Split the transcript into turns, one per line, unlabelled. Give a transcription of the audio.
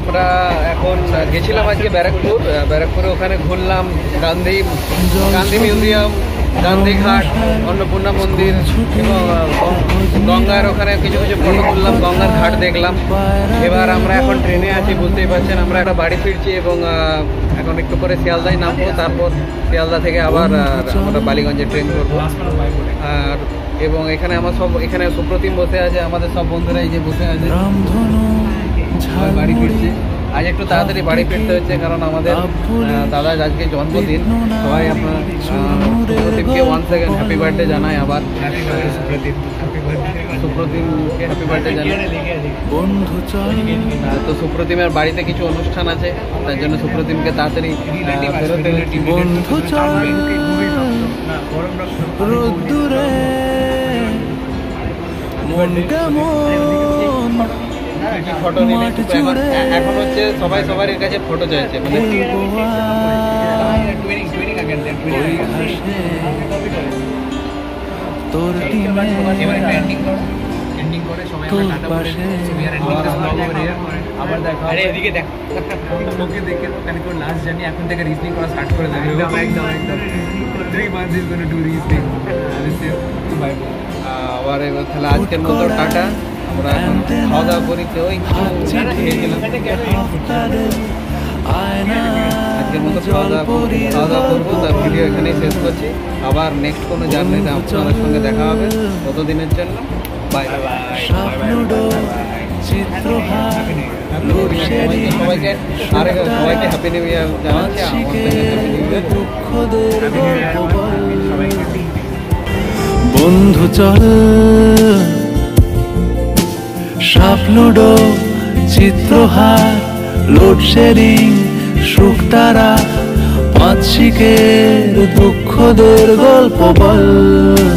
আমরা এখন গেছিলাম আজকে ব্যারাকপুরে, ওখানে ঘুরলাম গান্ধী মিউজিয়াম, গান্ধীঘাট, অন্নপূর্ণা মন্দির এবং গঙ্গার ওখানে কিছু কিছু ফটো তুললাম, গঙ্গার ঘাট দেখলাম। এবার আমরা এখন ট্রেনে আছি, বুঝতেই পারছেন। আমরা একটা বাড়ি ফিরছি এবং এখন একটু পরে শিয়ালদায় নামবো, তারপর শিয়ালদা থেকে আবার আমরা বালিগঞ্জে ট্রেন করবো। আর এবং এখানে এখানে সুপ্রতিম বসে আছে, আমাদের সব বন্ধুরা এই যে বসে আছে, বাড়ি ফিরছি। আজ একটু তাড়াতাড়ি বাড়ি ফিরতে হচ্ছে, কারণ আমাদের দাদার আজকে জন্মদিন। সবাই আপনার সুপ্রতিমকে ওয়ান সেকেন্ড হ্যাপি বার্থডে জানাই। আবার সুপ্রতিমকে হ্যাপি বার্থডে জানাই। তো সুপ্রতিমের বাড়িতে কিছু অনুষ্ঠান আছে, তার জন্য সুপ্রতিমকে তাড়াতাড়ি ফটো নিয়ে এখন হচ্ছে সবাই সবার কাছে ফটো চাইছে। আবার দেখো এদিকে দেখ, ওকে দেখে তো লাস্ট জানি এখন থেকে রিজনিং করা স্টার্ট করে দেবে। একদম 3 months is going to do reasoning. আবার তাহলে আজকের মতো টাটা। আমরা এখন খাওয়া দাওয়া করি, তো খেয়েছিলাম। আজকের মতো খাওয়া দাওয়া করবো, তার ভিডিও এখানেই শেষ করছি। আবার নেক্সট কোনো জার্নিতে আপনাদের সঙ্গে দেখা হবে। ততদিনের জন্য বাই বাই। সবাইকে হ্যাপি নিউ ইয়ার জানাচ্ছি।
বন্ধু চল সাপ লুডো, চিত্রহার, লোডশেডিং, শুকতারা, পাঁচ শিকের দুঃখদের গল্প বল।